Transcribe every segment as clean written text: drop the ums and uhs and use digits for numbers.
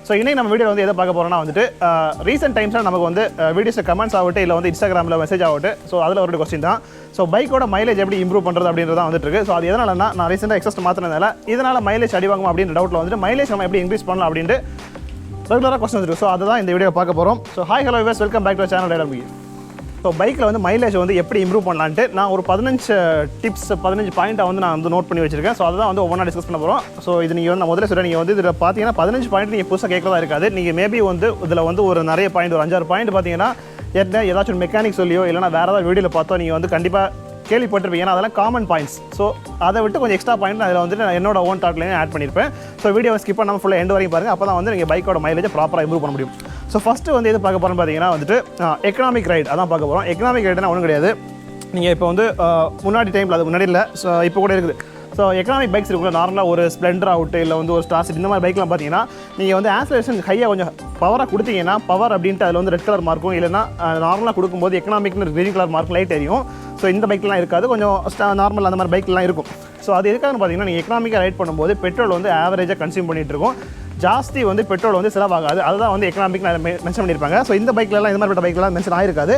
So இன்னைக்கு நம்ம video வந்து எதை பார்க்க போகிறோம்னா வந்துட்டு ரீசெண்ட் டைம்ஸில் நமக்கு வந்து வீடியோஸில் கமெண்ட்ஸ் ஆகட்டும் இல்லை வந்து இன்ஸ்டாகிராமில் மெசேஜ் ஆகட்டும். ஸோ அதில் ஒரு கொஸ்டின் தான். ஸோ பைக்கோட மைலேஜ் எப்படி இம்ப்ரூவ் பண்ணுறது அப்படின்றத வந்துட்டு இருக்கு. ஸோ அது எதனாலனா நான் ரீசெண்டாக எக்ஸஸ்ட் மாற்றினதால இதனால் மைலேஜ் அடி வாங்குமா அப்படின்ற டவுட்டில் வந்துட்டு மைலேஜ் நம்ம எப்படி இன்க்ரீஸ் பண்ணலாம் அப்படின்ட்டு ரெகுலராக கொஸ்டின் இருக்குது. ஸோ அதுதான் இந்த வீடியோ பார்க்க போகிறோம். So hi hello viewers, welcome back to channel Mugi. So பைக்கில் வந்து மைலேஜ் வந்து எப்படி இம்ப்ரூவ் பண்ணலான்ட்டு நான் ஒரு 15 டிப்ஸ் 15 பாயிண்ட்டை வந்து நான் வந்து நோட் பண்ணி வச்சிருக்கேன். ஸோ அதை வந்து ஒவ்வொன்றா டிஸ்கஸ் பண்ண போகிறோம். ஸோ இது நீங்கள் வந்து முதல்ல சொல்கிறேன், நீங்கள் வந்து இதில் பார்த்தீங்கன்னா 15 பாயிண்ட் நீங்கள் புதுசாக கேட்கறதா இருக்காது. நீங்கள் மேபி வந்து இதில் வந்து ஒரு நிறைய பாயிண்ட் ஒரு 5-6 பாயிண்ட் பார்த்தீங்கன்னா ஏதாச்சும் ஒரு மெக்கானிக் சொல்லியோ இல்லைனா வேறு ஏதாவது வீடியோவில் பார்த்தோ நீங்கள் வந்து கண்டிப்பாக கேள்விப்பட்டிருப்பீங்க. ஏன்னா அதெல்லாம் காமன் பாயிண்ட்ஸ். ஸோ அதை விட்டு கொஞ்சம் எக்ஸ்ட்ரா பாயிண்ட் அதில் வந்து நான் என்னோட ஓன் தாட்லேயே ஆட் பண்ணியிருப்பேன். ஸோ வீடியோவை ஸ்கிப் பண்ணாமல் ஃபுல்லாக எண்ட் வரைக்கும் பாருங்கள். அப்போ தான் வந்து நீங்கள் பைக்கோட மைலேஜை ப்ராப்பராக இம்ப்ரூவ் பண்ண முடியும். ஸோ ஃபஸ்ட்டு வந்து எது பார்க்க போகிறோம்னு பார்த்தீங்கன்னா வந்துட்டு எக்கனாமிக் ரைட் அதான் பார்க்க போகிறோம். எக்கனாமிக் ரைட்னா ஒன்றும் கிடையாது. நீங்கள் இப்போ வந்து முன்னாடி டைமில் அது முன்னாடி இல்லை, ஸோ இப்போ கூட இருக்குது. ஸோ எக்கனாமிக் பைக்ஸ் இருக்குல்ல, நார்மலாக ஒரு ஸ்ப்ளெண்டர் அவுட்டு இல்லை வந்து ஒரு ஸ்டார்ஸ் இந்த மாதிரி பைக்லாம் பார்த்தீங்கன்னா நீங்கள் வந்து ஆக்ஸலரேஷன் ஹையாக கொஞ்சம் பவராக கொடுத்தீங்கன்னா பவர் அப்படின்ட்டு அதில் வந்து ரெட் கலர் மார்க்கும் இல்லைனா நார்மலாக கொடுக்கும்போது எக்கனாமிக்னு க்ரீன் கலர் மார்க் லைட் தெரியும். ஸோ இந்த பைக்லாம் இருக்காது, கொஞ்சம் நார்மல் அந்த மாதிரி பைக்லாம் இருக்கும். ஸோ அது எதுக்காகன்னு பார்த்தீங்கன்னா நீங்கள் எக்கனாமிக்காக ரைட் பண்ணும்போது பெட்ரோல் வந்து ஆவரேஜாக கன்சியூம் பண்ணிகிட்டு இருக்கும். ஜாஸ்தி வந்து பெட்ரோல் வந்து செலவாகாது. அதுதான் வந்து எக்கனாமிக் மென்ஷன் பண்ணியிருப்பாங்க. ஸோ இந்த பைக்லலாம் இந்த மாதிரி பைக்லாம் மென்ஷன் ஆகிருக்காது.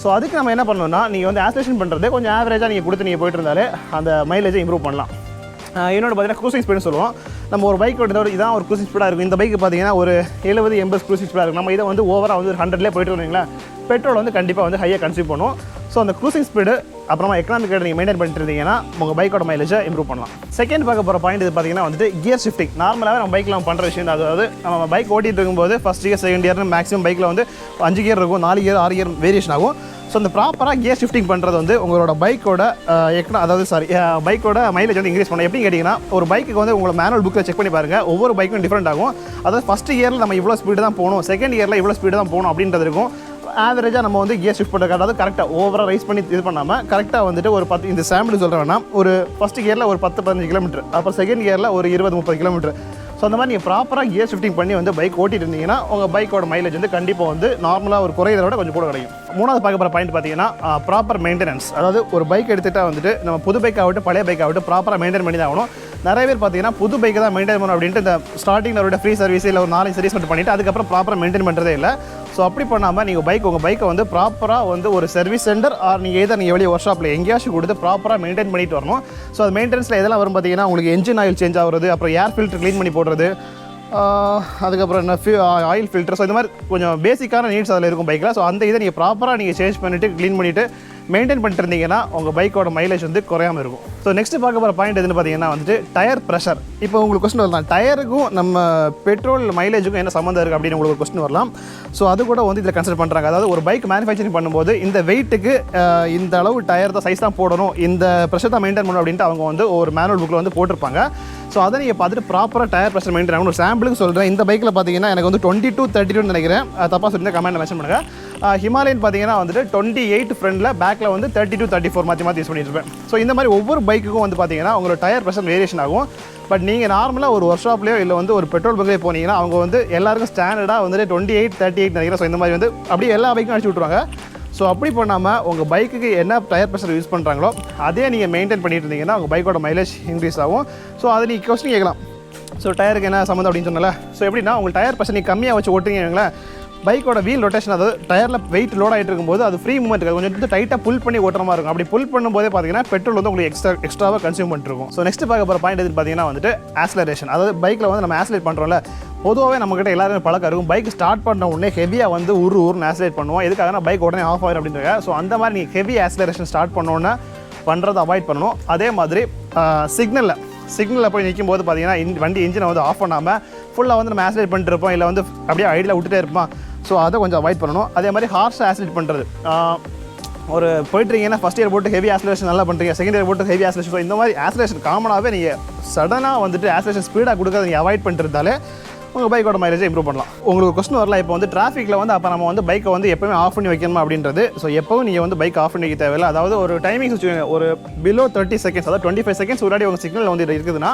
ஸோ அதுக்கு நம்ம என்ன பண்ணணும்னா நீங்கள் வந்து ஆக்ஸலரேஷன் பண்ணுறது கொஞ்சம் ஆவரேஜாக நீங்கள் கொடுத்து நீங்கள் போயிட்டு இருந்தாலே அந்த மைலேஜை இம்ப்ரூவ் பண்ணலாம். இன்னொன்று பார்த்தீங்கன்னா க்ரூசிங் ஸ்பீடுன்னு சொல்லுவோம். நம்ம ஒரு பைக் ஓட்டுறதோட இதான் ஒரு க்ரூசிங் ஸ்பீடாக இருக்கும். இந்த பைக்கு பார்த்தீங்கன்னா ஒரு 70-80 க்ரூசிங் ஸ்பீடாக இருக்கும். நம்ம இதை வந்து ஓவராக வந்து 100லேயே போயிட்டு வந்தீங்களா பெட்ரோல் வந்து கண்டிப்பாக வந்து ஹையாக கன்சியூம் பண்ணும். ஸோ அந்த க்ரூசிங் ஸ்பீடு அப்புறமா எக்கனாமிக் ரேட் நீங்கள் மெயின்டைன் பண்ணிட்டு இருந்தீங்கன்னா உங்கள் பைக்கோட மைலேஜை இம்ப்ரூவ் பண்ணலாம். செகண்ட் பார்க்க போகிற பாயிண்ட் இது பார்த்தீங்கன்னா வந்துட்டு கியர் ஷிஃப்டிங். நார்மலாகவே நம்ம பைக்கில் நம்ம பண்ணுற விஷயம் தான். அதாவது நம்ம பைக் ஓட்டிகிட்டு இருக்கும்போது ஃபஸ்ட் கியர் செகண்ட் இயர்னு மேக்ஸிமம் பைக்கில் வந்து 5 கியர் இருக்கும், 4 கியர் 6 கியர் வேரியேஷன் ஆகும். ஸோ அந்த ப்ராப்பராக கியர் ஷிஃப்டிங் பண்ணுறது வந்து உங்களோட பைக்கோட பைக்கோட மைலேஜ் வந்து இன்க்ரீஸ் பண்ணணும். எப்படி கேட்டிங்கன்னா ஒரு பைக்கு வந்து உங்களோட மேனுவல் புக்கில் செக் பண்ணி பாருங்கள், ஒவ்வொரு பைக்கும் டிஃப்ரெண்ட் ஆகும். அதாவது ஃபஸ்ட் இயரில் நம்ம இவ்வளோ ஸ்பீடு தான் போகணும், செகண்ட் இயரில் இவ்வளோ ஸ்பீடு தான் போகணும் அப்படின்றது இருக்கும். ஆவரேஜாக நம்ம வந்து கியர் ஷிஃப்ட் பண்ணுறது, அதாவது கரெக்டாக ஓவராக ரைஸ் பண்ணி இது பண்ணாமல் கரெக்டாக வந்துட்டு ஒரு 10 இந்த சாம்பிள் சொல்கிறேன்னா ஒரு ஃபஸ்ட் கியரில் ஒரு 10-15 கிலோமீட்டர், அப்புறம் செகண்ட் கியரில் ஒரு 20-30 கிலோமீட்டர். ஸோ அந்த மாதிரி நீங்கள் ப்ராப்பராக கியர் ஷிஃப்டிங் பண்ணி வந்து பைக் ஓட்டிட்டு இருந்தீங்கன்னா உங்கள் பைக்கோட மைலேஜ் வந்து கண்டிப்பாக வந்து நார்மலாக ஒரு குறையிறத விட கொஞ்சம் கூட கிடைக்கும். மூணாவது பார்க்க போகிற பாயிண்ட் பார்த்தீங்கன்னா ப்ராப்பர் மெயின்டெனன்ஸ். அதாவது ஒரு பைக் எடுத்துகிட்டா வந்துட்டு நம்ம புது பைக் ஆகட்டும் பழைய பைக் ஆகட்டும் ப்ராப்பராக மெயின்டைன் பண்ணி தான் ஆகணும். நிறைய பேர் பார்த்தீங்கன்னா புது பைக்கை தான் மெயின்டைன் பண்ணணும் அப்படின்ட்டு இந்த ஸ்டார்டிங்கில் அவரோட ஃப்ரீ சர்வீஸ் இல்லை ஒரு 4 சர்வீஸ் மட்டும் பண்ணிவிட்டு அதுக்கப்புறம் ப்ராப்பராக மெயின்டைன் பண்ணுறதே இல்லை. ஸோ அப்படி பண்ணாமல் நீங்கள் உங்கள் பைக்கை வந்து ப்ராப்பராக வந்து ஒரு சர்வீஸ் சென்டர் நீங்கள் வெளியே ஒர்க் ஷாப்பில் எங்கேயாச்சும் கொடுத்து ப்ராப்பராக மெயின்டைன் பண்ணிட்டு வரணும். ஸோ அது மெயின்டெனன்ஸில் எதெல்லாம் வரும் பார்த்தீங்கன்னா உங்களுக்கு என்ஜின் ஆயில் சேஞ்ச் ஆகிறது, அப்புறம் ஏர் ஃபில்டர் க்ளீன் பண்ணி போடுறது, அதுக்கப்புறம் என்ன ஆயில் ஃபில்டர். ஸோ இந்த மாதிரி கொஞ்சம் பேசிக்கான நீட்ஸ் அதில் இருக்கும் பைக்கில். ஸோ அந்த இதை நீங்கள் ப்ராப்பராக நீங்கள் சேஞ்ச் பண்ணிவிட்டு க்ளீன் பண்ணிவிட்டு மெயின்டைன் பண்ணிட்டு இருந்தீங்கன்னா உங்கள் பைக்கோட மைலேஜ் வந்து குறையாமல் இருக்கும். ஸோ நெக்ஸ்ட் பார்க்க போகிற பாயிண்ட் எதுன்னு பார்த்தீங்கன்னா வந்துட்டு டயர் ப்ரெஷர். இப்போ உங்களுக்கு கொஸ்டின் வரலாம், டயருக்கும் நம்ம பெட்ரோல் மைலேஜுக்கும் என்ன சம்மந்தம் இருக்குது அப்படின்னு உங்களுக்கு ஒரு கொஸ்டின் வரலாம். ஸோ அது கூட வந்து இதில் கன்சிடர் பண்ணுறாங்க. அதாவது ஒரு பைக் மேனுஃபேக்சரிங் பண்ணும்போது இந்த வெயிட்டுக்கு இந்த அளவு டயர் தான் சைஸ் தான் போடணும், இந்த ப்ரெஷர் தான் மெயின்டைன் பண்ணணும் அப்படின்ட்டு அவங்க வந்து ஒரு மேனுவல் புக்கில் வந்து போட்டிருப்பாங்க. ஸோ அதை நீங்கள் பார்த்துட்டு ப்ராப்பராக டயர் ப்ரெஷர் மெயின்டைன் ஆகணும். ஒரு சாம்பிளுக்கு சொல்கிறேன், இந்த பைக்கில் பார்த்தீங்கன்னா எனக்கு வந்து 22-32 நினைக்கிறேன், தப்பாக சொல்லி கமெண்ட்டில் மென்ஷன் பண்ணுங்கள். ஹிமாலயன் பார்த்தீங்கன்னா வந்துட்டு 28 ஃப்ரண்டில் பேக்கில் வந்து 32-34 மாற்றி யூஸ் பண்ணிட்டு இருப்பேன். ஸோ இந்த மாதிரி ஒவ்வொரு பைக்குக்கும் வந்து பார்த்தீங்கன்னா உங்களோட டயர் ப்ரெஷர் வேரியேஷன் ஆகும். பட் நீங்கள் நார்மலாக ஒரு ஒர்க் ஷாப்லேயோ இல்லை வந்து ஒரு பெட்ரோல் பங்க்லேயே போனீங்கன்னா அவங்க வந்து எல்லாருக்கும் ஸ்டாண்டர்டாக வந்துட்டு 28-38 நினைக்கிறேன். ஸோ இந்த மாதிரி வந்து அப்படியே எல்லா பைக்கும் அடிச்சு விட்ருவாங்க. ஸோ அப்படி பண்ணாமல் உங்கள் பைக்குக்கு என்ன டயர் ப்ரெஷர் யூஸ் பண்ணுறாங்களோ அதே நீங்கள் மெயின்டைன் பண்ணிட்டு இருந்தீங்கன்னா உங்கள் பைக்கோட மைலேஜ் இன்க்ரீஸ் ஆகும். ஸோ அதை நீங்கள் கொஸ்டின் கேட்கலாம், ஸோ டயருக்கு என்ன சம்மந்தம் அப்படின்னு சொன்னால. ஸோ எப்படின்னா உங்கள் டயர் ப்ரெஷர் நீங்கள் கம்மியாக வச்சு ஓட்டுறீங்களா, பைக்கோட வீல் ரொட்டேஷன், அதாவது டயரில் வெயிட் லோட் ஆகிட்டு இருக்கும்போது அது ஃப்ரீ மூவ்மெண்ட் இருக்காது, கொஞ்சம் டைட்டாக புல் பண்ணி ஓட்டுற மாதிரி இருக்கும். அப்படி புல் பண்ணும்போதே பார்த்தீங்கன்னா பெட்ரோல் வந்து உங்களுக்கு எக்ஸ்ட்ராவாக கன்சியூம் பண்ணிருக்கும். ஸோ நெக்ஸ்ட் பார்க்க போகிற பாயிண்ட் எதுன்னு பார்த்தீங்கன்னா வந்துட்டு ஆக்ஸலரேஷன். அதாவது பைக்கில் வந்து நம்ம ஆக்ஸலரேட் பண்ணுறோம்ல, பொதுவாகவே நம்மகிட்ட எல்லாருமே பழக்கம் இருக்கும், பைக் ஸ்டார்ட் பண்ண உடனே ஹெவியாக வந்து ஊர்னு ஆக்ஸலரேட் பண்ணுவோம். எதுக்காக பைக் உடனே ஆஃப் ஆகிடும் அப்படின்றாங்க. ஸோ அந்த மாதிரி நீங்கள் ஹெவி ஆக்ஸலரேஷன் ஸ்டார்ட் பண்ணோன்னே பண்ணுறதை அவாய்ட் பண்ணணும். அதே மாதிரி சிக்னலில் போய் நிற்கும் போது பார்த்தீங்கன்னா வண்டி இன்ஜினை வந்து ஆஃப் பண்ணாமல் ஃபுல்லாக வந்து நம்ம ஆக்ஸலரேட் பண்ணிட்டு இருப்போம், இல்லை வந்து அப்படியே ஐடியில் விட்டுட்டே இருப்போம். ஸோ அதை கொஞ்சம் அவாய்ட் பண்ணணும். அதே மாதிரி ஹார்ஷ் ஆக்ஸலரேட் பண்ணுறது, ஒரு போய்ட்டுருக்கீங்கன்னா ஃபஸ்ட் இயர் போட்டு ஹெவி ஆக்ஸலரேஷன் நல்லா பண்ணுறீங்க, செகண்ட் இயர் போட்டு ஹெவி ஆக்ஸலரேஷன். ஸோ இந்த மாதிரி ஆக்ஸலரேஷன் காமனாகவே நீங்கள் சடனாக வந்துட்டு ஆக்ஸலரேஷன் ஸ்பீடாக கொடுக்கறத நீங்கள் அவாய்ட் பண்ணிருந்தாலே உங்கள் பைக்கோட மைலேஜை இம்ப்ரூவ் பண்ணலாம். உங்களுக்கு கொஸ்டின் வரலாம், இப்போ வந்து டிராஃபிக்கில் வந்து அப்போ நம்ம வந்து பைக்கை வந்து எப்போவுமே ஆஃப் பண்ணி வைக்கணுமா அப்படின்றது. ஸோ எப்போவும் நீங்கள் வந்து பைக் ஆஃப் பண்ணி வைக்க தேவையில்லை. அதாவது ஒரு டைமிங் வச்சுக்கோங்க, ஒரு பிலோ 30 செகண்ட்ஸ், அதாவது 25 செகண்ட்ஸ் முன்னாடி உங்கள் சிக்னல் வந்து இருக்குதுன்னா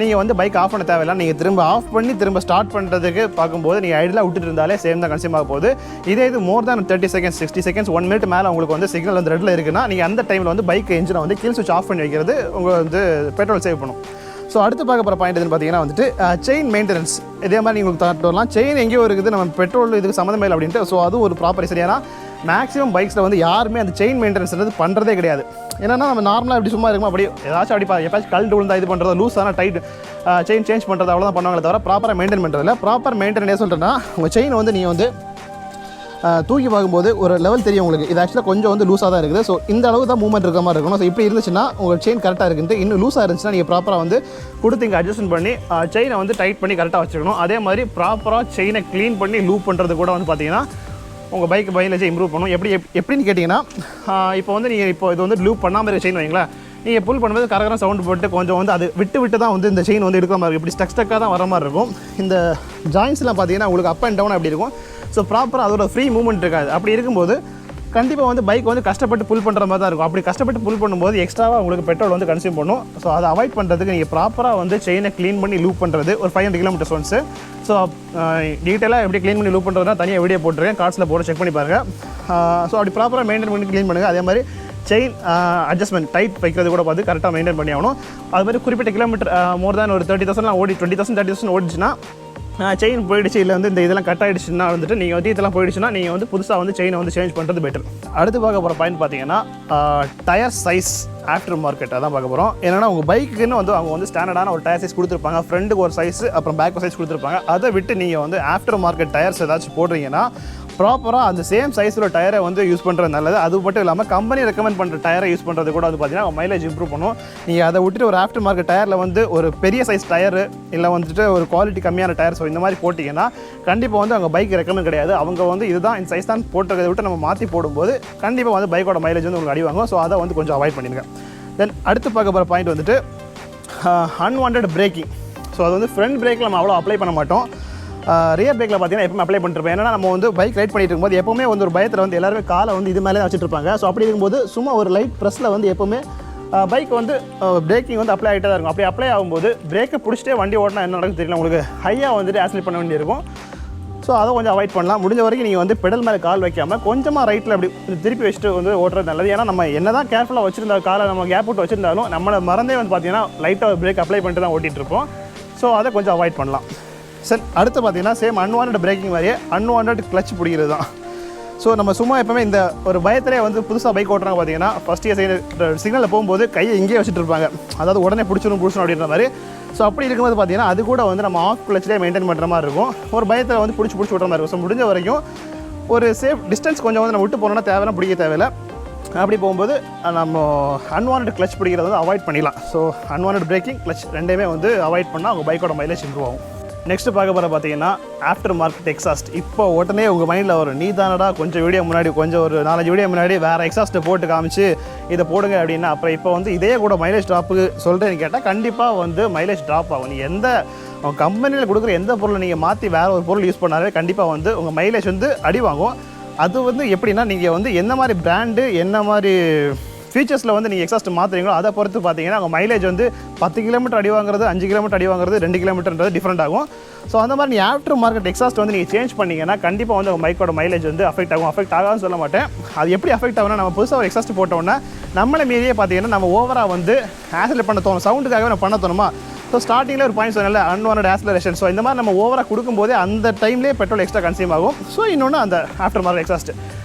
நீங்கள் வந்து பைக் ஆஃப் பண்ண தேவையில்லை. நீங்கள் திரும்ப ஆஃப் பண்ணி திரும்ப ஸ்டார்ட் பண்ணுறதுக்கு பார்க்கும்போது நீங்கள் ஐடியில் விட்டுட்டு இருந்தாலே சேம் தான் கன்சியூம் ஆக போகுது. இது மோர் தேன் 30 செகண்ட்ஸ் 60 செகண்ட்ஸ் 1 மினிட் மேலே உங்களுக்கு வந்து சிக்னல் வந்து ரெட்டில் இருக்குன்னா நீங்கள் அந்த டைமில் வந்து பைக் இன்ஜினை வந்து கீழ் சுவிட்ச் ஆஃப் பண்ணி வைக்கிறது உங்களுக்கு வந்து பெட்ரோல் சேவ் பண்ணும். ஸோ அடுத்து பார்க்க போகிற பாயிண்ட் எதுன்னு பார்த்தீங்கன்னா வந்துட்டு செயின் மெயின்டெனன்ஸ். இதே மாதிரி நீங்கள் தாட் வரலாம், செயின் எங்கேயோ இருக்குது, நம்ம பெட்ரோல் இதுக்கு சம்மந்தமே இல்லை அப்படின்ட்டு. ஸோ அது ஒரு ப்ராப்பர் ரீசன். ஏன்னா மேக்ஸிமம் பைக்ஸில் வந்து யாருமே அந்த செயின் மெயின்டெனன்ஸ் பண்ணுறதே கிடையாது. ஏன்னா நம்ம நார்மலாக எப்படி சும்மா இருக்குமா அப்படி ஏதாச்சும் அப்படி எப்போச்சும் கல்ட்டு விழுந்தா இது பண்ணுறது, லூஸான டைட் செயின் சேஞ்ச் பண்ணுறது அவ்வளோதான் பண்ணுவாங்களே தவிர ப்ராப்பராக மெயின்டைன் பண்ணுறதில்ல. ப்ராப்பர் மெயின்டெனன்ஸ் சொல்கிறேன்னா உங்கள் செயின் வந்து நீங்கள் வந்து தூக்கி பார்க்கும்போது ஒரு லெவல் தெரியும் உங்களுக்கு. இது ஆக்சுவலாக கொஞ்சம் வந்து லூஸாக தான் இருக்குது. ஸோ இந்த அளவு தான் மூவ்மெண்ட் இருக்க மாதிரி இருக்கணும். ஸோ இப்படி இருந்துச்சுன்னா உங்கள் செயின் கரெக்டாக இருக்குன்ட்டு. இன்னும் லூஸாக இருந்துச்சுன்னா நீங்கள் ப்ராப்பராக வந்து கொடுத்து இங்கே அட்ஜஸ்ட் பண்ணி செயினை வந்து டைட் பண்ணி கரெக்டாக வச்சுக்கணும். அதே மாதிரி ப்ராப்பராக செயினை க்ளீன் பண்ணி லூப் பண்ணுறது கூட வந்து பார்த்தீங்கன்னா உங்கள் பைக் மைலேஜை இம்ப்ரூவ் பண்ணும். எப்படின்னு கேட்டிங்கன்னா இப்போ வந்து நீங்கள் இப்போ இது வந்து லூப் பண்ணாமல் இருக்க செயின் வைங்களேன், நீங்கள் புல் பண்ணும்போது கரகரம் சவுண்டு போட்டு கொஞ்சம் வந்து அது விட்டு தான் வந்து இந்த செயின் வந்து எடுக்கிற மாதிரி இருக்கும். இப்படி ஸ்டக்காக தான் வர மாதிரி இருக்கும். இந்த ஜாயின்ஸ்லாம் பார்த்தீங்கன்னா உங்களுக்கு அப் அண்ட் டவுன் அப்படி இருக்கும். ஸோ ப்ராப்பராக அதோட ஃப்ரீ மூவ்மெண்ட் இருக்காது. அப்படி இருக்கும்போது கண்டிப்பாக வந்து பைக் வந்து கஷ்டப்பட்டு புல் பண்ணுற மாதிரி தான் இருக்கும். அப்படி கஷ்டப்பட்டு புல் பண்ணும்போது எக்ஸ்ட்ராவாக உங்களுக்கு பெட்ரோல் வந்து கன்சியூம் பண்ணும். ஸோ அதை அவாய்ட் பண்ணுறதுக்கு நீங்கள் ப்ராப்பராக வந்து செயினை க்ளீன் பண்ணி லூப் பண்ணுறது ஒரு 500 கிலோமீட்டர்ஸ் ஒன்ஸு. ஸோ டீட்டெயிலாக எப்படி க்ளீன் பண்ணி லூப் பண்ணுறதுனா தனியாக வீடியோ போட்டுருக்கேன், கார்ட்ஸில் போட்டு செக் பண்ணி பாருங்கள். ஸோ அப்படி ப்ராப்பராக மெயின்டைன் பண்ணி க்ளீன் பண்ணுங்கள். அதே மாதிரி செயின் அட்ஜஸ்ட்மெண்ட் டைட் வைக்கிறது கூட பார்த்து கரெக்டாக மெயின்டைன் பண்ணி ஆகணும். அது மாதிரி குறிப்பிட்ட கிலோமீட்டர் மோர் தேன் ஒரு 30,000 ஓடி 20,000 30,000 ஓடிச்சுன்னா செயின் போயிடுச்சு, இல்லை வந்து இந்த இதெல்லாம் கட் ஆகிடுச்சுன்னா வந்துட்டு நீங்கள் வந்து இதெல்லாம் போயிடுச்சுன்னா நீங்கள் வந்து புதுசாக வந்து செயினை வந்து சேஞ்ச் பண்ணுறது பெட்டர். அடுத்து பார்க்க போகிற பாயிண்ட் பார்த்தீங்கன்னா டயர் சைஸ் ஆஃப்டர் மார்க்கெட் அதான் பார்க்க போகிறோம். ஏன்னா உங்கள் பைக்குன்னு வந்து அவங்க வந்து ஸ்டாண்டர்டான ஒரு டயர் சைஸ் கொடுத்துருப்பாங்க, ஃப்ரண்ட்டுக்கு ஒரு சைஸ் அப்புறம் பேக் சைஸ் கொடுத்துருப்பாங்க. அதை விட்டு நீங்கள் வந்து ஆஃப்டர் மார்க்கெட் டயர்ஸ் ஏதாச்சும் போடுறீங்கன்னா ப்ராப்பராக அந்த சேம் சைஸில் டயரை வந்து யூஸ் பண்ணுறது நல்லது. அது மட்டும் இல்லாமல் கம்பெனி ரெக்கமெண்ட் பண்ணுற டயரை யூஸ் பண்ணுறது கூட வந்து பார்த்தீங்கன்னா மைலேஜ் இம்ப்ரூவ் பண்ணும். நீங்கள் அதை விட்டுட்டு ஒரு ஆஃப்டர் மார்க்கெட் டயரில் வந்து ஒரு பெரிய சைஸ் டயரு இல்லை வந்துட்டு ஒரு குவாலிட்டி கம்மியான டயர் ஸோ இந்த மாதிரி போட்டிங்கன்னா கண்டிப்பாக வந்து அவங்க பைக் ரெக்கமெண்ட் கிடையாது. அவங்க வந்து இதுதான் இந்த சைஸ் தான் போட்டுறதை விட்டு நம்ம மாற்றி போடும்போது கண்டிப்பாக வந்து பைக்கோட மைலேஜ் வந்து உங்களுக்கு அடிவாங்க. ஸோ அதை வந்து கொஞ்சம் அவாய்ட் பண்ணிடுங்க. தென் அடுத்து பார்க்க போகிற பாயிண்ட் வந்துட்டு அன்வான்ட் பிரேக்கிங். ஸோ அது வந்து ஃப்ரண்ட் பிரேக்கில் நம்ம அவ்வளோ அப்ளை பண்ண மாட்டோம். ரியர் பிரேக்கில் பார்த்தீங்கன்னா எப்பவுமே அப்ளை பண்ணிருப்பேன். ஏன்னா நம்ம வந்து பைக் ரைட் பண்ணிட்டு இருக்கும்போது எப்பவுமே வந்து ஒரு பயத்தில் வந்து எல்லாருமே காலை வந்து இது மேலே வச்சுட்டு இருப்பாங்க. ஸோ அப்படி இருக்கும்போது சும்மா ஒரு லைட் ப்ரெஸ்ஸில் வந்து எப்பவுமே பைக் வந்து பிரேக்கிங் வந்து அப்ளை ஆகிட்டே தான் இருக்கும். அப்படி அப்ளை ஆகும்போது பிரேக்கை பிடிச்சிட்டே வண்டி ஓட்டினா என்ன நடக்குது தெரியல, உங்களுக்கு ஹையாக வந்துட்டு ஆக்சிலேட் பண்ண வேண்டியிருக்கும். ஸோ அதை கொஞ்சம் அவாய்ட் பண்ணலாம். முடிஞ்ச வரைக்கும் நீங்கள் வந்து பெடல் மேலே கால் வைக்காமல் கொஞ்சமாக ரைட்டில் அப்படி திருப்பி வச்சுட்டு வந்து ஓட்டுறது நல்லது. ஏன்னா நம்ம என்ன தான் கேர்ஃபுல்லாக வச்சுருந்தா காலை நம்ம கேப் விட்டு வச்சுருந்தாலும் நம்மளை மறந்தே வந்து பார்த்தீங்கன்னா லைட்டாக பிரேக் அப்ளை பண்ணிட்டு தான் ஓட்டிகிட்டு இருப்போம். ஸோ அதை கொஞ்சம் அவாய்ட் பண்ணலாம். சரி, அடுத்து பார்த்தீங்கன்னா சேம் அன்வான்ட் பிரேக்கிங் மாதிரியே அன்வான்ட் கிளச் பிடிக்கிறது தான். ஸோ நம்ம சும்மா எப்பவுமே இந்த ஒரு பயத்திலே வந்து புதுசாக பைக் ஓட்டுறாங்க பார்த்தீங்கன்னா ஃபஸ்ட் இயர் சிக்னலில் போகும்போது கையை இங்கேயே வச்சுட்டு இருப்பாங்க, அதாவது உடனே பிடிச்சிடும் அப்படின்ற மாதிரி. ஸோ அப்படி இருக்கும்போது பார்த்தீங்கன்னா அது கூட வந்து நம்ம ஆஃப் கிளச்சிலே மெயின்டைன் பண்ணுற மாதிரி இருக்கும். ஒரு பயத்தில் வந்து பிடிச்சி விட்ற மாதிரி இருக்கும். ஸோ முடிஞ்ச வரைக்கும் ஒரு சேஃப் டிஸ்டன்ஸ் கொஞ்சம் வந்து நம்ம விட்டு போனோம்னா தேவையான பிடிக்க தேவையில்லை. அப்படி போகும்போது நம்ம அன்வான்ட் கிளச் பிடிக்கிறத வந்து அவாய்ட் பண்ணிடலாம். ஸோ அன்வான்ட் பிரேக்கிங் கிளச் ரெண்டையுமே வந்து அவாய்ட் பண்ணால் அவங்க பைக்கோட மைலேஜ் இம்ப்ரூவ் ஆகும். நெக்ஸ்ட் பார்க்க போகிற பார்த்தீங்கன்னா ஆஃப்டர் மார்க்கெட் எக்ஸாஸ்ட். இப்போ உடனே உங்கள் மைண்டில் வரும், நீ தானடா கொஞ்சம் வீடியோ முன்னாடி கொஞ்சம் ஒரு 4-5 வீடியோ முன்னாடி வேறு எக்ஸாஸ்ட்டை போட்டு காமிச்சு இதை போடுங்க அப்படின்னா அப்புறம் இப்போ வந்து இதே கூட மைலேஜ் ட்ராப்புக்கு சொல்கிறேன்னு கேட்டால் கண்டிப்பாக வந்து மைலேஜ் ட்ராப் ஆகும். நீ எந்த கம்பெனியில் கொடுக்குற எந்த பொருளை நீங்கள் மாற்றி வேறு ஒரு பொருள் யூஸ் பண்ணாலே கண்டிப்பாக வந்து உங்கள் மைலேஜ் வந்து அடி வாங்கும். அது வந்து எப்படின்னா நீங்கள் வந்து என்ன மாதிரி பிராண்டு என்ன மாதிரி ஃபீச்சர்ஸில் வந்து நீங்கள் எக்ஸாஸ்ட் மாற்றுறீங்களோ அதை பொறுத்து பார்த்தீங்கன்னா உங்கள் மைலேஜ் வந்து 10 கிலோமீட்டர் அடி வாங்குறது 5 கிலோமீட்டர் அடி வாங்குறது 2 கிலோமீட்டர்ன்றது டிஃப்ரெண்ட் ஆகும். ஸோ அந்த மாதிரி நீ ஆஃப்டர் மார்க்கெட் எக்ஸாஸ்ட் வந்து நீங்கள் சேஞ்ச் பண்ணிங்கன்னா கண்டிப்பாக வந்து உங்கள் பைக்கோட மைலேஜ் வந்து அஃபெக்ட் ஆகும். அஃபெக்ட் ஆகாதுன்னு சொல்ல மாட்டேன். அது எப்படி அஃபெக்ட் ஆகும்னா நம்ம புதுசாக ஒரு எக்ஸாஸ்ட் போட்டோன்னா நம்மளை மீறியே பார்த்தீங்கன்னா நம்ம ஓவராக வந்து ஆக்சிலேட் பண்ண தோணும், சவுண்டுக்காகவே நம்ம பண்ண தோணுமா. ஸோ ஸ்டார்டிங்கில் ஒரு பாயிண்ட் சொன்னல அன்வான்ட் ஆக்சிலரேஷன். ஸோ இந்த மாதிரி நம்ம ஓவராக கொடுக்கும்போதே அந்த டைம்லேயே பெட்ரோல் எக்ஸ்ட்ரா கன்சியூம் ஆகும். ஸோ இன்னொன்று அந்த ஆஃப்டர் மார்க்கெட் எக்ஸாஸ்ட்.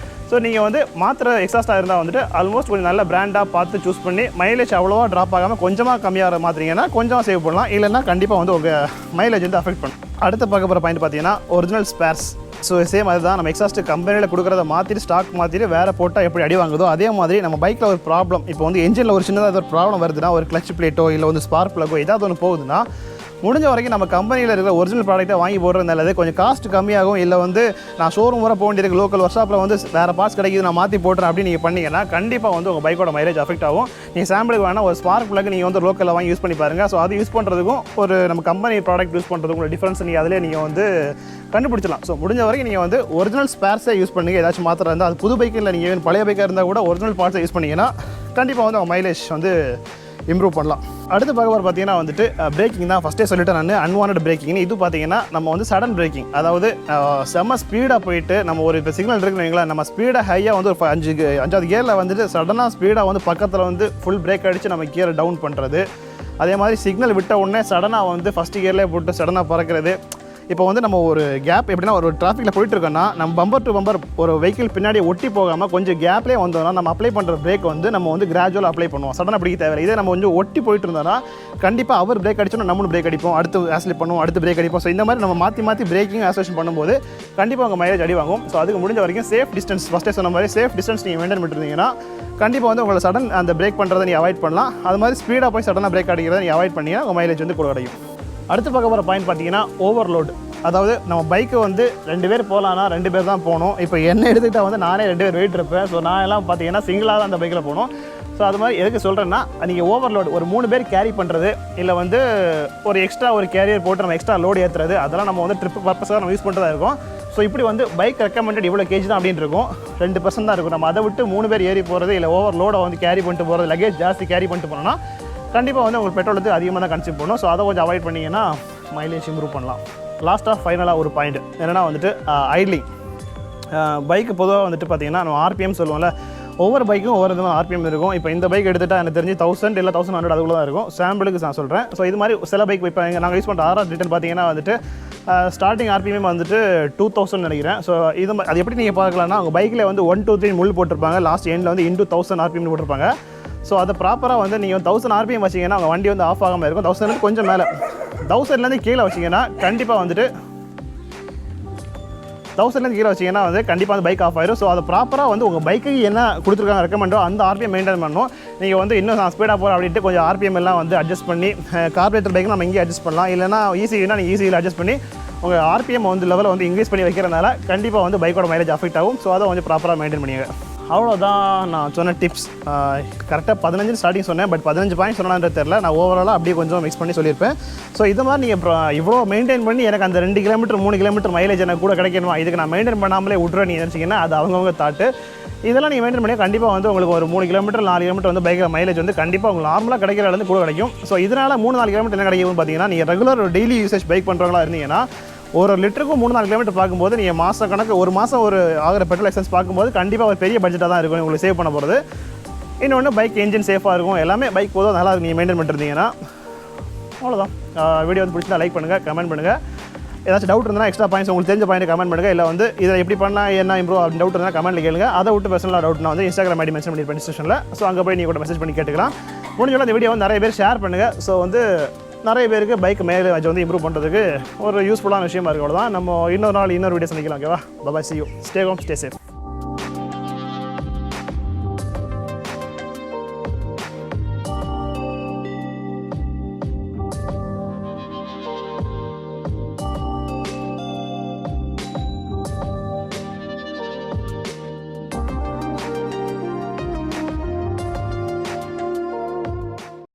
ஸோ நீங்கள் வந்து மாத்திர எக்ஸாஸ்ட்டாக இருந்தால் வந்துட்டு ஆல்மோஸ்ட் கொஞ்சம் நல்ல பிராண்டாக பார்த்து சூஸ் பண்ணி மைலேஜ் அவ்வளோவா ட்ராப் ஆகாமல் கொஞ்சமாக கம்மியாக மாற்றிங்கன்னா கொஞ்சமாக சேவ் பண்ணலாம். இல்லைன்னா கண்டிப்பாக வந்து உங்கள் மைலேஜ் வந்து அஃபெக்ட் பண்ணும். அடுத்து பார்க்க போகிற பாயிண்ட் பார்த்தீங்கன்னா ஒரிஜினல் ஸ்பேர்ஸ். ஸோ சேம் அதுதான், நம்ம எக்ஸாஸ்ட் கம்பெனியில் கொடுக்குறத மாற்றிட்டு ஸ்டாக் மாற்றிட்டு வேறு போட்டால் எப்படி அடி வாங்குதோ அதே மாதிரி நம்ம பைக்கில் ஒரு ப்ராப்ளம், இப்போ வந்து என்ஜினில் ஒரு சின்னதாக ஒரு ப்ராப்ளம் வருதுன்னா, ஒரு கிளச் பிளேட்டோ இல்லை வந்து ஸ்பார்க் ப்ளக்கோ ஏதாவது ஒன்று போகுதுன்னா முடிஞ்ச வரைக்கும் நம்ம கம்பெனியில் இருக்கிற ஒரிஜினல் ப்ராடக்ட்டை வாங்கி போடுறது நல்லது. கொஞ்சம் காஸ்ட் கம்மியாகும். இல்லை வந்து நான் ஷோரூம் வர போக வேண்டியிருக்கு, லோக்கல் ஒர்க் ஷாப்பில் வந்து வேறு பார்ட்ஸ் கிடைக்குது நான் மாற்றி போட்டுறேன் அப்படின்னு நீங்கள் பண்ணிங்கன்னா கண்டிப்பாக வந்து உங்கள் பைக்கோட மைலேஜ் அஃபெக்ட் ஆகும். நீங்கள் சாம்பிளுக்கு வேணால் ஒரு ஸ்பார்க் பிளக் நீங்கள் வந்து லோக்கலில் வாங்கி யூஸ் பண்ணி பாருங்கள். ஸோ அது யூஸ் பண்ணுறதுக்கும் ஒரு நம்ம கம்பெனி ப்ராடக்ட் யூஸ் பண்ணுறதுக்கும் ஒரு டிஃப்ரென்ஸ் நீங்கள் அதிலே நீங்கள் வந்து கண்டுபிடிச்சலாம். ஸோ முடிஞ்ச வரைக்கும் நீங்கள் வந்து ஒரிஜினல் ஸ்பேர்ஸை யூஸ் பண்ணுங்கள். ஏதாச்சும் மாத்திரம் இருந்தால் அது புது பைக்கில் இல்லை, நீங்கள் பழைய பைக்காக இருந்தால் கூட ஒரிஜினல் பார்ட்ஸை யூஸ் பண்ணிங்கன்னா கண்டிப்பாக வந்து உங்கள் மைலேஜ் வந்து இம்ப்ரூவ் பண்ணலாம். அடுத்து பார்க்க போகிற பார்த்தீங்கன்னா வந்துட்டு பிரேக்கிங் தான். ஃபஸ்ட்டே சொல்லிட்டு நான் அன்வான்ட் பிரேக்கிங்னு. இது பார்த்தீங்கன்னா நம்ம வந்து சடன் பிரேக்கிங், அதாவது செம்ம ஸ்பீடாக போயிட்டு நம்ம ஒரு இப்போ சிக்னல் இருக்குன்னு நம்ம ஸ்பீடாக ஹையாக வந்து ஒரு 5வது கியரில் வந்துட்டு சடனாக ஸ்பீடாக வந்து பக்கத்தில் வந்து ஃபுல் பிரேக் அடித்து நம்ம கியரை டவுன் பண்ணுறது. அதே மாதிரி சிக்னல் விட்ட உடனே சடனாக வந்து ஃபஸ்ட்டு கியர்லேயே போட்டு சடனாக பறக்கிறது. இப்போ வந்து நம்ம ஒரு கேப் எப்படின்னா ஒரு டிராஃபிக்கில் போயிட்டுருக்கோன்னா நம்ம பம்பர் டு பம்பர் ஒரு வெஹிக்கிள் பின்னாடி ஒட்டி போகாமல் கொஞ்சம் கேப்லேயே வந்தோம்னா நம்ம அப்ளை பண்ணுற பிரேக் வந்து நம்ம வந்து கிராஜுவலாக அப்ளை பண்ணுவோம். சடனாக பிடிக்க தேவையில்லை. இதே நம்ம கொஞ்சம் ஒட்டி போயிட்டு இருந்தோம்னா கண்டிப்பாக அவர் பிரேக் அடிச்சோன்னா நம்மளும் பிரேக் அடிப்போம், அடுத்து ஆக்சிலேட் பண்ணுவோம், அடுத்து பிரேக் அடிப்போம். ஸோ இந்த மாதிரி நம்ம மாற்றி பிரேக்கிங் ஆசோசியேஷன் பண்ணும்போது கண்டிப்பாக உங்கள் மைலேஜ் அடி வாங்கும். ஸோ அதுக்கு முடிஞ்ச வரைக்கும் சேஃப் டிஸ்டன்ஸ் ஃபஸ்ட்டே சொன்ன மாதிரி சேஃப் டிஸ்டன்ஸ் நீங்கள் மெயின்டைன் பண்ணிருந்தீங்கன்னா கண்டிப்பாக வந்து உங்களை சடன் அந்த பிரேக் பண்ணுறதை நீங்கள் அவாய்ட் பண்ணலாம். அது மாதிரி ஸ்பீடாக போய் சடனாக பிரேக் அடிக்கிறத நீங்கள் அவாய்ட் பண்ணிங்கன்னா உங்கள் மைலேஜ் வந்து கூட கிடைக்கும். அடுத்து பார்க்க போகிற பாயிண்ட் பார்த்தீங்கன்னா ஓவர்லோடு. அதாவது நம்ம பைக்கு வந்து 2 பேர் போகலான்னா 2 பேர் தான் போகணும். இப்போ என்ன எடுத்துக்கிட்டால் வந்து நானே 2 பேர் வெயிட் இருப்பேன். ஸோ நான் எல்லாம் பார்த்தீங்கன்னா சிங்கிளாக தான் அந்த பைக்கில் போகணும். ஸோ அது மாதிரி எதுக்கு சொல்கிறேன்னா நீங்கள் ஓவர்லோடு ஒரு 3 பேர் கேரி பண்ணுறது இல்லை வந்து ஒரு எக்ஸ்ட்ரா ஒரு கேரியர் போட்டு நம்ம எக்ஸ்ட்ரா லோடு ஏற்றுறது அதெல்லாம் நம்ம வந்து ட்ரிப் பர்பஸாக நம்ம யூஸ் பண்ணுறதா இருக்கும். ஸோ இப்படி வந்து பைக் ரெக்கமெண்டட் இவ்வளோ கேஜி தான் அப்படின்னு இருக்கும், 2% தான் இருக்கும். நம்ம அதை விட்டு 3 பேர் ஏறி போகிறது இல்லை ஓவர்லோடை வந்து கேரி பண்ணிட்டு போகிறது, லக்கேஜ் ஜாஸ்தி கேரி பண்ணிட்டு போனோம்னா கண்டிப்பாக வந்து உங்களுக்கு பெட்ரோல் வந்து அதிகமாக தான் கன்சியூம் பண்ணணும். ஸோ அதை கொஞ்சம் அவாய்ட் பண்ணிங்கன்னா மைலேஜ் இம்ப்ரூவ் பண்ணலாம். லாஸ்ட்டாக ஃபைனலாக ஒரு பாயிண்ட் என்னென்னா வந்துட்டு ஐட்லிங். பைக்கு பொதுவாக வந்துட்டு பார்த்திங்கன்னா நம்ம ஆர்பிஎம் சொல்லுவோம்ல, ஒவ்வொரு பைக்கும் ஒவ்வொரு விதமான ஆர்பிஎம் இருக்கும். இப்போ இந்த பைக் எடுத்துகிட்டா எனக்கு தெரிஞ்சு 1000 இல்லை 1100 அதுக்குள்ள தான் இருக்கும். சாம்பிளுக்கு நான் சொல்கிறேன். ஸோ இது மாதிரி சில பைக் இப்போ நாங்கள் யூஸ் பண்ணுற ஆர்ஆர் ரிட்டன் பார்த்தீங்கன்னா வந்துட்டு ஸ்டார்டிங் ஆர்பிஎம் வந்துட்டு 2000 நினைக்கிறேன். ஸோ இது அது எப்படி நீங்கள் பார்க்கலாம்னா உங்கள் பைக்கில் வந்து 1 2 3 முள் போட்டிருப்பாங்க, லாஸ்ட் எண்டில் வந்து into 1000 ஆர்பிஎம் போட்டிருப்பாங்க. ஸோ அதை ப்ராப்பராக வந்து நீங்கள் 1000 ஆர்பிஎம் வச்சிங்கன்னா உங்கள் வண்டி வந்து ஆஃப் ஆகாமல் இருக்கும். 1000 கொஞ்சம் மேலே 1000லேருந்து கீழே வச்சிங்கன்னா கண்டிப்பாக வந்துட்டு 1000லேருந்து கீழே வச்சிங்கன்னா வந்து கண்டிப்பாக வந்து பைக் ஆஃப் ஆயிரும். ஸோ அதை ப்ராப்பராக வந்து உங்கள் பைக்கு என்ன கொடுத்துருக்காங்க ரெக்கமெண்டோ அந்த ஆர்பிஎம் மெயின்டைன் பண்ணணும். நீங்கள் வந்து இன்னும் நான் ஸ்பீடாக போகிறேன் அப்படின்ட்டு கொஞ்சம் ஆர்பிஎம் எல்லாம் வந்து அட்ஜஸ்ட் பண்ணி கார்பரேட்டர் பைக் நம்ம இங்கே அட்ஜஸ்ட் பண்ணலாம். இல்லைனா ஈஸினா நீங்கள் ஈஸியில் அட்ஜஸ்ட் பண்ணி உங்கள் ஆர்பிஎம் வந்து லெவலில் வந்து இன்க்ரீஸ் பண்ணி வைக்கிறதுனால கண்டிப்பாக வந்து பைக்கோட மைலேஜ் அஃபெக்ட் ஆகும். ஸோ அதை கொஞ்சம் ப்ராப்பராக மெயின்டைன் பண்ணிங்க. அவ்வளோதான் நான் சொன்ன டிப்ஸ். கரெக்டாக 15 ஸ்டார்டிங் சொன்னேன், பட் 15 பாயிண்ட் சொன்னான்றது தெரில. நான் ஓவராலாக அப்படியே கொஞ்சம் மிக்ஸ் பண்ணி சொல்லியிருப்பேன். ஸோ இது மாதிரி நீங்கள் இவ்வளோ மெயின்டைன் பண்ணி எனக்கு அந்த 2 கிலோமீட்டர் 3 கிலோமீட்டர் மைலேஜ் எனக்கு கூட கிடைக்கணுமா, இதுக்கு நான் மெயின்டைன் பண்ணாமலே விட்றேன் நீங்கள் நினச்சிங்கன்னா அது அவங்கவுங்க தாட்டு. இதெல்லாம் நீங்கள் மெயின்டைன் பண்ணி கண்டிப்பாக வந்து உங்களுக்கு ஒரு 3 கிலோமீட்டர் 4 கிலோமீட்டர் வந்து பைக்கில் மைலேஜ் வந்து கண்டிப்பாக உங்களுக்கு நார்மலாக கிடைக்கிற அளவுக்கு கூட கிடைக்கும். ஸோ இதனால் 3-4 கிலோமீட்டர் என்ன கிடைக்கும்னு பார்த்தீங்கன்னா நீங்கள் ரெகுலர் டெய்லி யூசேஜ் பைக் பண்ணுறவங்களா இருந்தீங்கன்னா ஒரு லிட்டருக்கும் 3-4 கிலோமீட்டர் பார்க்கும்போது நீங்கள் மாதம் கணக்கு ஒரு மாதம் ஒரு ஆகிற பெட்ரோல் எக்ஸ்பென்ஸ் பார்க்கும்போது கண்டிப்பாக ஒரு பெரிய பட்ஜெட்டாக தான் இருக்கும் உங்களுக்கு சேவ் பண்ண போகிறது. இன்னொன்று பைக் என்ஜின் சேஃபாக இருக்கும், எல்லாமே பைக் போதும் நல்லா இருக்கும் நீங்கள் மெயின்டைன் பண்ணிருந்தீங்கன்னா. அவ்வளோதான். வீடியோ வந்து பிடிச்சிருந்தா லைக் பண்ணுங்கள், கமெண்ட் பண்ணுங்கள். ஏதாச்சும் டவுட் இருந்தால் எக்ஸ்ட்ரா பாயிண்ட்ஸ் உங்களுக்கு தெரிஞ்ச பாயிண்ட் கமெண்ட் பண்ணுங்கள். இல்லை வந்து இதை எப்படி பண்ணலாம் என்ன இம்ப்ரூவ் அப்படின்னு டவுட் இருந்தால் கமெண்ட்டில் கேளுங்க. அதை விட்டு பர்சனலாக டவுட்னா வந்து இன்ஸ்டாகிராம் ஐடி மென்ஷன் பண்ணியிருப்பேன் டிஸ்கிரிப்ஷனில். ஸோ அங்கே போய் நீங்கள் கூட மெசேஜ் பண்ணி கேட்டுக்கலாம். முடிஞ்சோட இந்த வீடியோ வந்து நிறைய பேர் ஷேர் பண்ணுங்கள். ஸோ வந்து நிறைய பேருக்கு பைக் மைலேஜ் வந்து இம்ப்ரூவ் பண்ணுறதுக்கு ஒரு யூஸ்ஃபுல்லான விஷயமா இருக்குது. அவ்வளோதான். நம்ம இன்னொரு நாள் இன்னொரு வீடியோ சந்திக்கலாம். ஓகேவா? பாய், see you. Stay home, stay safe.